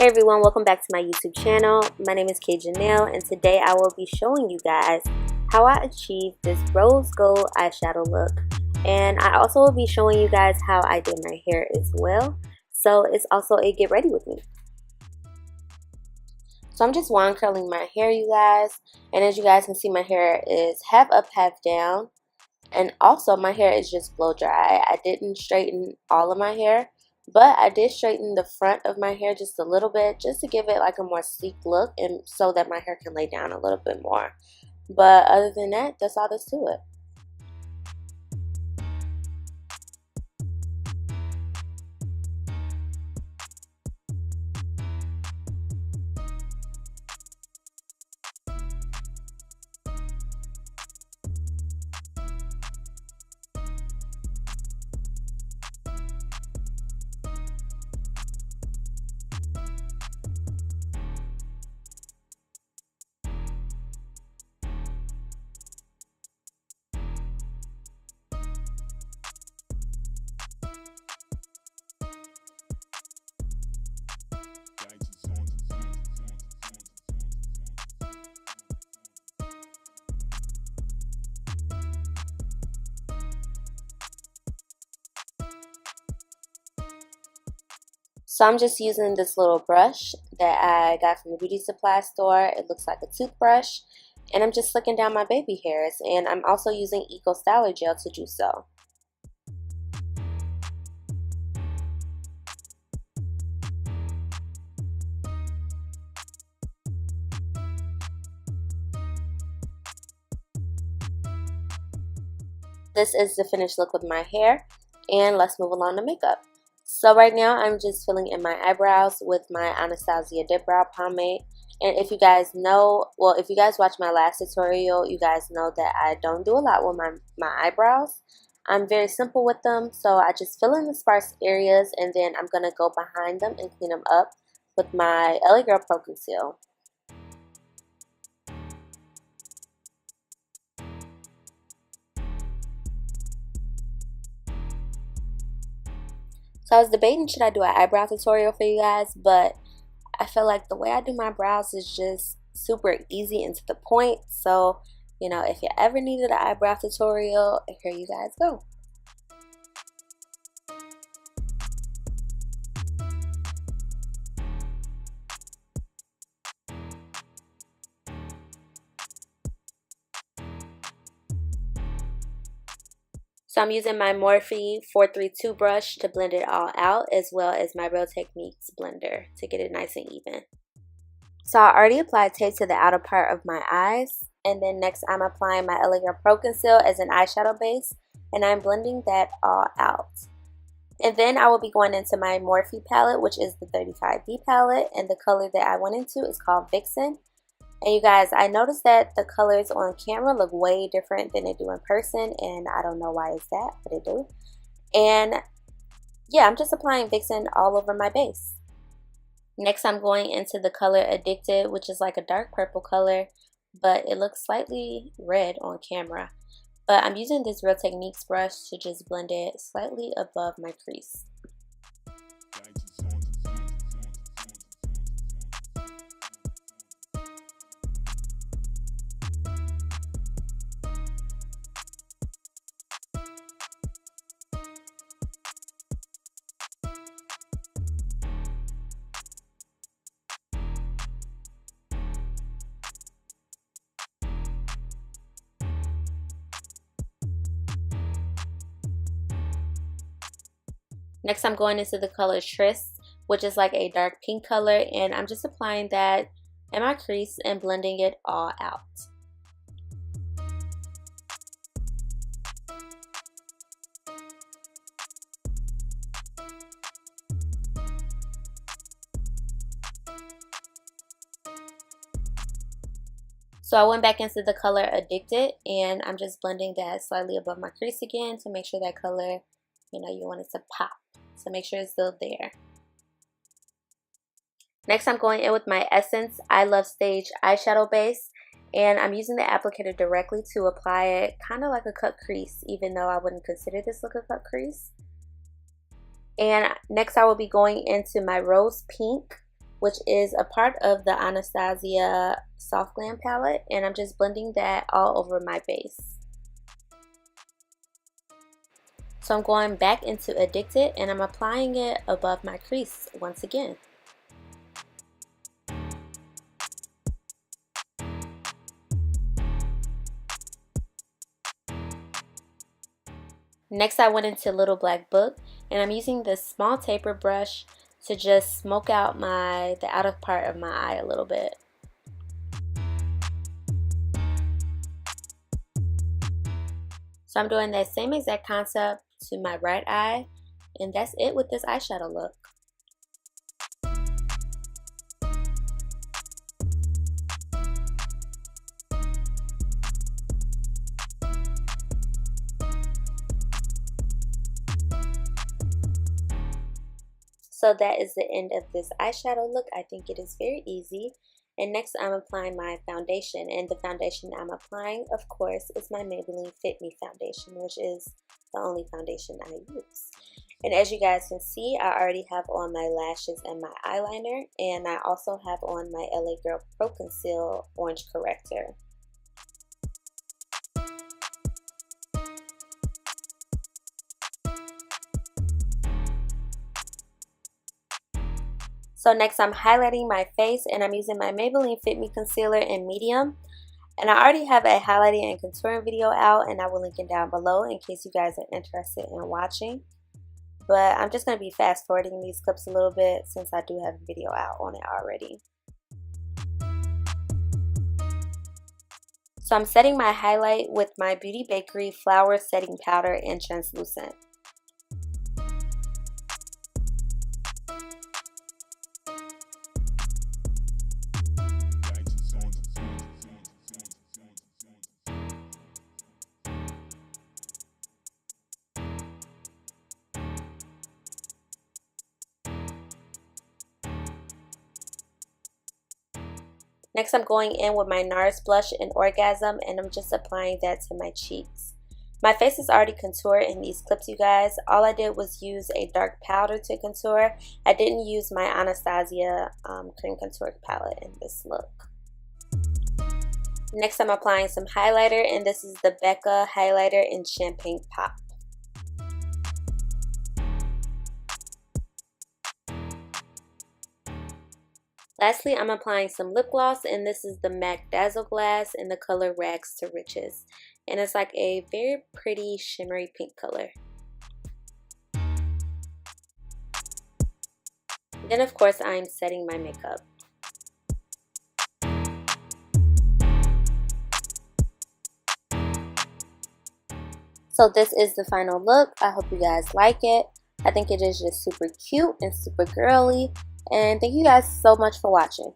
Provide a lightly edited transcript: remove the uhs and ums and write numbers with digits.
Hey everyone, welcome back to my YouTube channel. My name is Kayjanell, and today I will be showing you guys how I achieved this rose gold eyeshadow look. And I also will be showing you guys how I did my hair as well. So it's also a get ready with me. So I'm just wand curling my hair, you guys. And as you guys can see, my hair is half up, half down. And also my hair is just blow dry. I didn't straighten all of my hair, but I did straighten the front of my hair just a little bit, just to give it like a more sleek look and so that my hair can lay down a little bit more. But other than that, that's all there's to it. So I'm just using this little brush that I got from the beauty supply store. It looks like a toothbrush. And I'm just slicking down my baby hairs. And I'm also using Eco Styler gel to do so. This is the finished look with my hair. And let's move along to makeup. So right now I'm just filling in my eyebrows with my Anastasia DipBrow pomade. And if you guys know, well, if you guys watch my last tutorial, you guys know that I don't do a lot with my eyebrows. I'm very simple with them, so I just fill in the sparse areas and then I'm going to go behind them and clean them up with my LA Girl Pro Conceal. So I was debating, should I do an eyebrow tutorial for you guys, but I feel like the way I do my brows is just super easy and to the point. So, you know, if you ever needed an eyebrow tutorial, here you guys go. So I'm using my Morphe 432 brush to blend it all out, as well as my Real Techniques blender to get it nice and even. So I already applied tape to the outer part of my eyes, and then next I'm applying my LA Girl Pro Conceal as an eyeshadow base, and I'm blending that all out. And then I will be going into my Morphe palette, which is the 35B palette, and the color that I went into is called Vixen. And you guys, I noticed that the colors on camera look way different than they do in person, and I don't know why it's that, but they do. And yeah, I'm just applying Vixen all over my base. Next, I'm going into the color Addicted, which is like a dark purple color, but it looks slightly red on camera. But I'm using this Real Techniques brush to just blend it slightly above my crease. Next, I'm going into the color Tryst, which is like a dark pink color, and I'm just applying that in my crease and blending it all out. So I went back into the color Addicted, and I'm just blending that slightly above my crease again to make sure that color, you know, you want it to pop. So make sure it's still there. Next, I'm going in with my Essence I Love Stage eyeshadow base, and I'm using the applicator directly to apply it kind of like a cut crease, even though I wouldn't consider this look a cut crease. And next I will be going into my Rose Pink, which is a part of the Anastasia Soft Glam palette, and I'm just blending that all over my base. So I'm going back into Addicted, and I'm applying it above my crease once again. Next, I went into Little Black Book, and I'm using this small taper brush to just smoke out the outer part of my eye a little bit. So I'm doing that same exact concept to my right eye, and that's it with this eyeshadow look. So that is the end of this eyeshadow look. I think it is very easy. And next I'm applying my foundation, and the foundation I'm applying, of course, is my Maybelline Fit Me foundation, which is the only foundation I use. And as you guys can see, I already have on my lashes and my eyeliner, and I also have on my LA Girl Pro Conceal Orange Corrector. So next I'm highlighting my face, and I'm using my Maybelline Fit Me Concealer in medium. And I already have a highlighting and contouring video out, and I will link it down below in case you guys are interested in watching. But I'm just going to be fast forwarding these clips a little bit since I do have a video out on it already. So I'm setting my highlight with my Beauty Bakerie Flower Setting Powder in Translucent. Next, I'm going in with my NARS blush in Orgasm, and I'm just applying that to my cheeks. My face is already contoured in these clips, you guys. All I did was use a dark powder to contour. I didn't use my Anastasia cream contour palette in this look. Next, I'm applying some highlighter, and this is the BECCA highlighter in Champagne Pop. Lastly, I'm applying some lip gloss, and this is the M.A.C Dazzleglass in the color Rags to Riches. And it's like a very pretty shimmery pink color. Then of course I'm setting my makeup. So this is the final look. I hope you guys like it. I think it is just super cute and super girly. And thank you guys so much for watching.